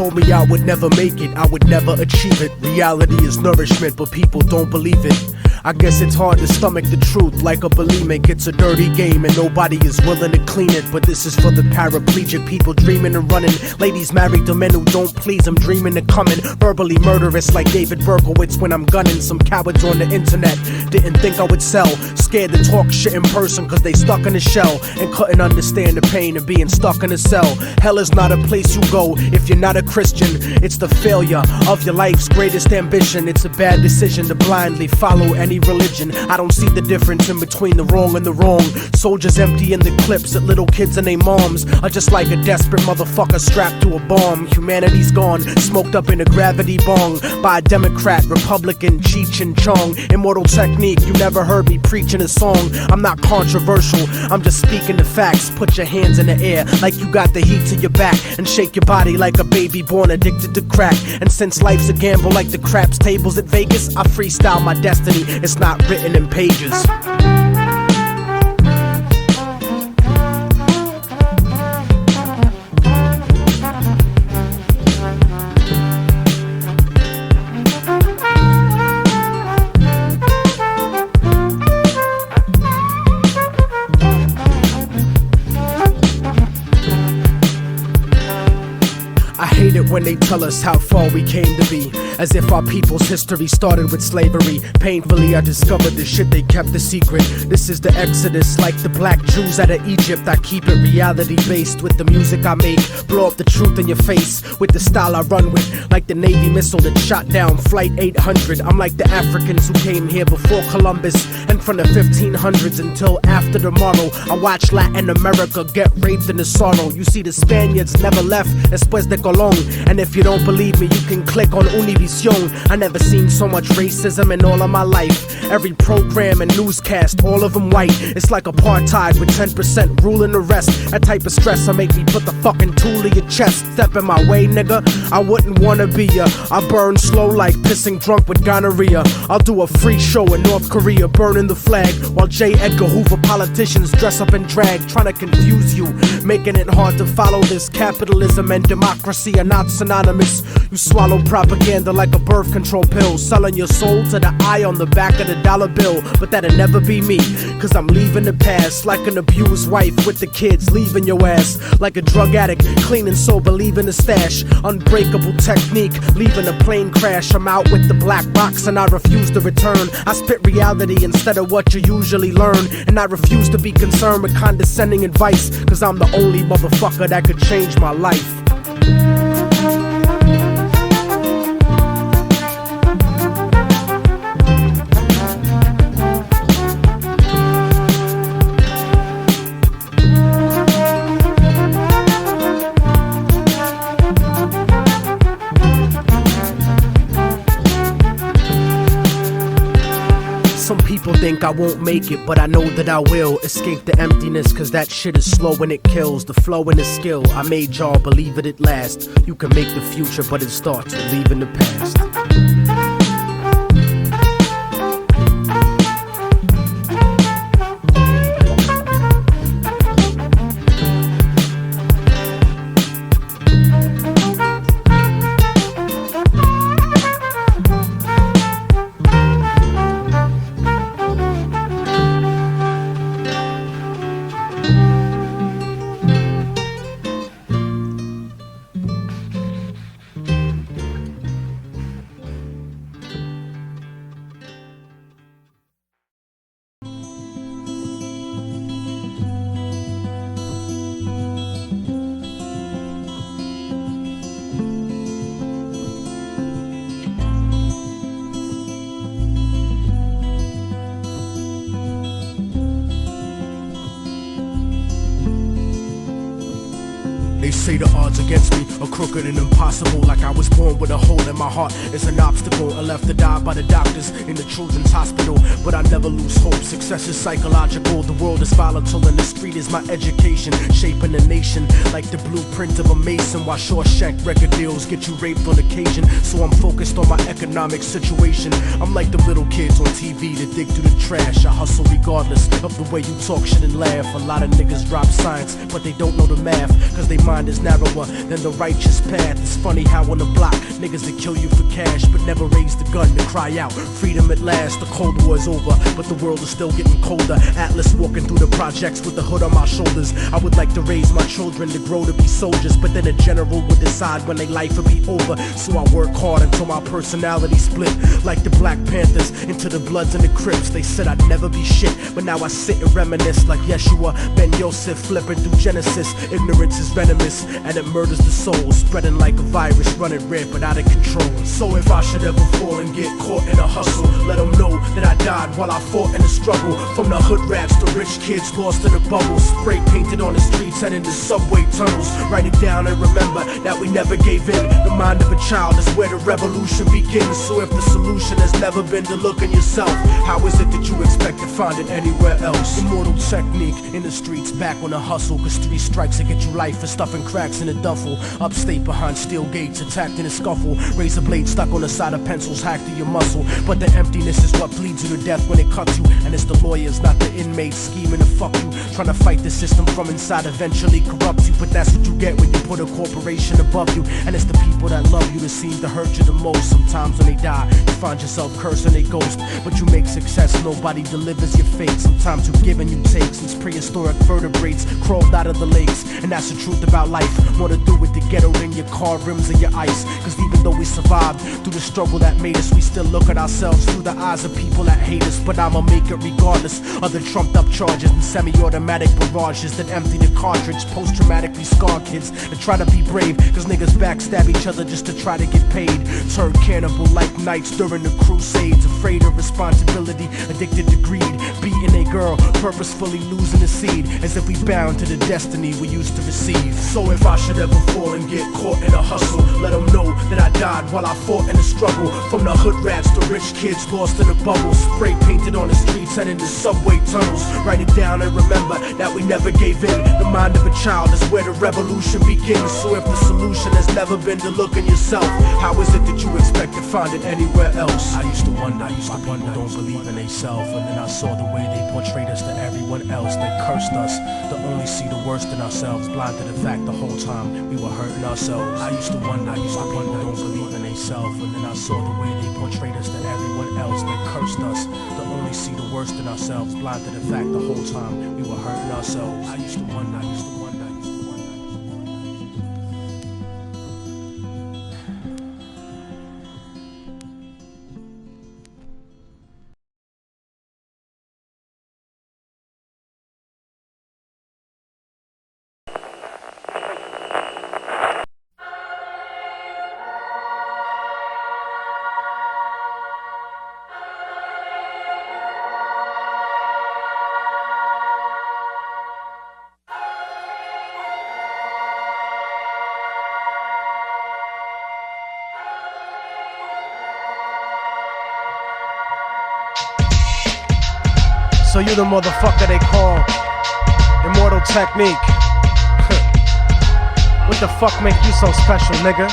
told me I would never make it, I would never achieve it. Reality is nourishment, but people don't believe it. I guess it's hard to stomach the truth like a bulimic. It's a dirty game and nobody is willing to clean it. But this is for the paraplegic, people dreaming of running, ladies married to men who don't please them, dreaming of coming verbally murderous like David Berkowitz when I'm gunning. Some cowards on the internet didn't think I would sell, scared to talk shit in person cause they stuck in a shell and couldn't understand the pain of being stuck in a cell. Hell is not a place you go if you're not a Christian. It's the failure of your life's greatest ambition. It's a bad decision to blindly follow any religion. I don't see the difference in between the wrong and the wrong. Soldiers emptying the clips at little kids and their moms are just like a desperate motherfucker strapped to a bomb. Humanity's gone, smoked up in a gravity bong by a Democrat, Republican, Cheech and Chong. Immortal technique, you never heard me preaching a song. I'm not controversial, I'm just speaking the facts. Put your hands in the air like you got the heat to your back and shake your body like a baby born addicted to crack. And since life's a gamble like the craps tables at Vegas, I freestyle my destiny. It's not written in pages. I hate it when they tell us how far we came to be, as if our people's history started with slavery. Painfully I discovered the shit they kept a secret. This is the exodus like the black Jews out of Egypt. I keep it reality based with the music I make. Blow up the truth in your face with the style I run with, like the Navy missile that shot down Flight 800. I'm like the Africans who came here before Columbus, and from the 1500s until after tomorrow I watch Latin America get raped in the sorrow. You see the Spaniards never left después de Colón. And if you don't believe me, you can click on Univision. I never seen so much racism in all of my life. Every program and newscast, all of them white. It's like apartheid with 10% ruling the rest. That type of stress will make me put the fucking tool in your chest. Step in my way, nigga, I wouldn't wanna be ya. I burn slow like pissing drunk with gonorrhea. I'll do a free show in North Korea, burning the flag, while J. Edgar Hoover politicians dress up in drag, trying to confuse you, making it hard to follow this. Capitalism and democracy are not synonymous. You swallow propaganda like a birth control pill, selling your soul to the eye on the back of the dollar bill. But that'll never be me, cause I'm leaving the past like an abused wife with the kids, leaving your ass like a drug addict, clean and sober, leaving the stash. Unbreakable technique, leaving a plane crash. I'm out with the black box and I refuse to return. I spit reality instead of what you usually learn, and I refuse to be concerned with condescending advice, cause I'm the only motherfucker that could change my life. Some people think I won't make it, but I know that I will escape the emptiness, cause that shit is slow and it kills. The flow and the skill, I made y'all believe it at last. You can make the future, but it starts with leaving the past. They say the odds against me are crooked and impossible, like I was born with a hole in my heart. It's an obstacle, I left to die by the doctors in the children's hospital. But I never lose hope, success is psychological. The world is volatile and the street is my education, shaping the nation like the blueprint of a mason. While Shawshank record deals get you raped on occasion, so I'm focused on my economic situation. I'm like the little kids on TV that dig through the trash. I hustle regardless of the way you talk shit and laugh. A lot of niggas drop science, but they don't know the math, cause they mind is narrower than the righteous path. It's funny how on the block, niggas that kill you for cash, but never raise the gun to cry out, freedom at last. The Cold War is over, but the world is still getting colder. Atlas walking through the projects with the hood on my shoulders. I would like to raise my children to grow to be soldiers, but then a general would decide when their life would be over. So I work hard until my personality split, like the Black Panthers into the Bloods and the Crips. They said I'd never be shit, but now I sit and reminisce like Yeshua Ben Yosef flipping through Genesis. Ignorance is venomous and it murders the soul, spreading like a virus, running rampant out of control. So if I should ever fall and get caught in a hustle, let them know that I died while I fought in the struggle. From the hood rats to rich kids lost in the bubbles, spray painted on the streets and in the subway tunnels. Write it down and remember that we never gave in. The mind of a child is where the revolution begins. So if the solution has never been to look in yourself, how is it that you expect to find it anywhere else? Immortal technique in the streets, back on the hustle, cause 3 strikes to get you life for stuffing cracks in a duffel. Upstate behind steel gates, attacked in a scuffle, razor blade stuck on the side of pencils, hacked to your muscle. But the emptiness is what bleeds you to death when it cuts you, and it's the lawyers, not the inmates, scheming to fuck you, trying to fight the system from inside, eventually corrupts you. But that's what you get when you put a corporation above you, and it's the people that love you that seem to hurt you the most. Sometimes when they die, you find yourself cursing a ghost, but you make success, nobody delivers your fate. Sometimes you give and you take, since prehistoric vertebrates crawled out of the lakes. And that's the truth about life, more to do with the ghetto than your car rims or your ice. Cause even though we survived through the struggle that made us, we still look at ourselves through the eyes of people that hate us. But I'ma make it regardless of the trumped up charges and semi-automatic barrages that empty the cartridge. Post-traumatically scarred kids that try to be brave, cause niggas backstab each other just to try to get paid. Turned cannibal like knights during the crusades, afraid of responsibility, addicted to greed, beating a girl, purposefully losing the seed, as if we bound to the destiny we used to receive. So if I should ever fall and get caught in a hustle, let them know that I died while I fought in the struggle. From the hood rats to rich kids lost in the bubbles, spray painted on the streets and in the subway tunnels. Write it down and remember that we never gave in. The mind of a child is where the revolution begins. So if the solution has never been to look in yourself, how is it that you expect to find it anywhere else? I used to wonder why people don't believe in themselves, and then I saw the way they portrayed us to everyone else. They cursed us to only see the worst in ourselves, blind to the fact the whole time we were hurting ourselves. I used to wonder why people don't believe in themselves, and then I saw the way they portrayed us to everyone else. They cursed us to only see the worst in ourselves, blind to the fact the whole time we were hurting ourselves. I used to wonder, I used to wonder. So you the motherfucker they call Immortal Technique. What the fuck make you so special, nigga?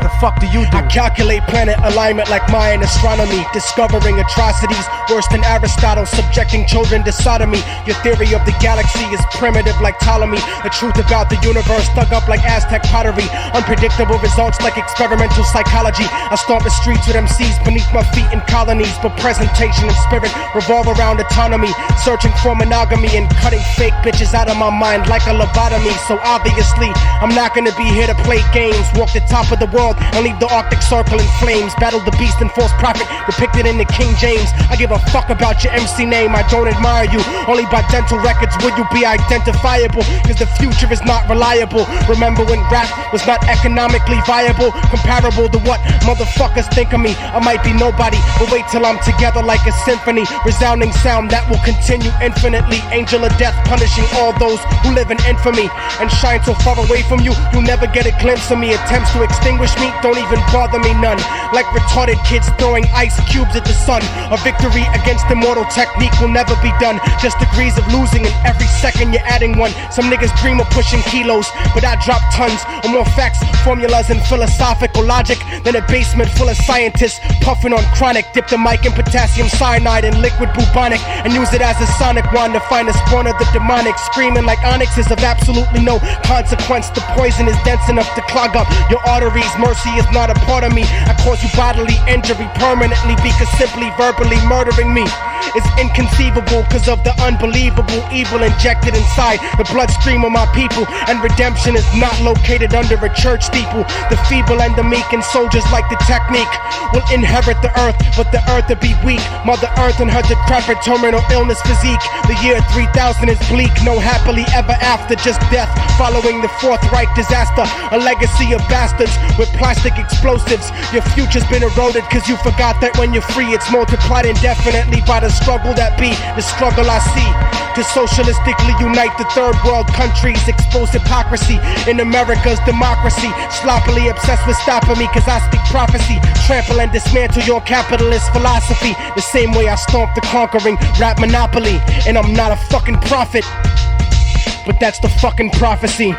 The fuck do you do? I calculate planet alignment like Mayan astronomy, discovering atrocities worse than Aristotle, subjecting children to sodomy. Your theory of the galaxy is primitive like Ptolemy. The truth about the universe dug up like Aztec pottery. Unpredictable results like experimental psychology. I stomp the streets with MCs beneath my feet in colonies, but presentation and spirit revolve around autonomy. Searching for monogamy and cutting fake bitches out of my mind like a lobotomy. So obviously I'm not gonna be here to play games, walk the top of the world and leave the Arctic Circle in flames. Battle the beast and false prophet depicted in the King James. I give a fuck about your MC name, I don't admire you. Only by dental records will you be identifiable, cause the future is not reliable. Remember when rap was not economically viable, comparable to what motherfuckers think of me. I might be nobody, but wait till I'm together like a symphony. Resounding sound that will continue infinitely. Angel of death punishing all those who live in infamy and shine so far away from you, you'll never get a glimpse of me. Attempts to extinguish me hate don't even bother me none. Like retarded kids throwing ice cubes at the sun. A victory against immortal technique will never be done. Just degrees of losing, and every second you're adding one. Some niggas dream of pushing kilos, but I drop tons of more facts, formulas, and philosophical logic than a basement full of scientists puffing on chronic. Dip the mic in potassium cyanide and liquid bubonic and use it as a sonic wand to find the spawn of the demonic. Screaming like onyx is of absolutely no consequence. The poison is dense enough to clog up your arteries. Mercy is not a part of me. I cause you bodily injury permanently because simply verbally murdering me is inconceivable because of the unbelievable evil injected inside the bloodstream of my people. And redemption is not located under a church steeple. The feeble and the meek and soldiers like the technique will inherit the earth, but the earth will be weak. Mother Earth and her decrepit terminal illness physique. The year 3000 is bleak, no happily ever after, just death following the Fourth Reich disaster. A legacy of bastards with plastic explosives. Your future's been eroded cause you forgot that when you're free it's multiplied indefinitely by the struggle that be the struggle I see. To socialistically unite the third world countries, expose hypocrisy in America's democracy. Sloppily obsessed with stopping me cause I speak prophecy. Trample and dismantle your capitalist philosophy the same way I stomp the conquering rap monopoly. And I'm not a fucking prophet, but that's the fucking prophecy.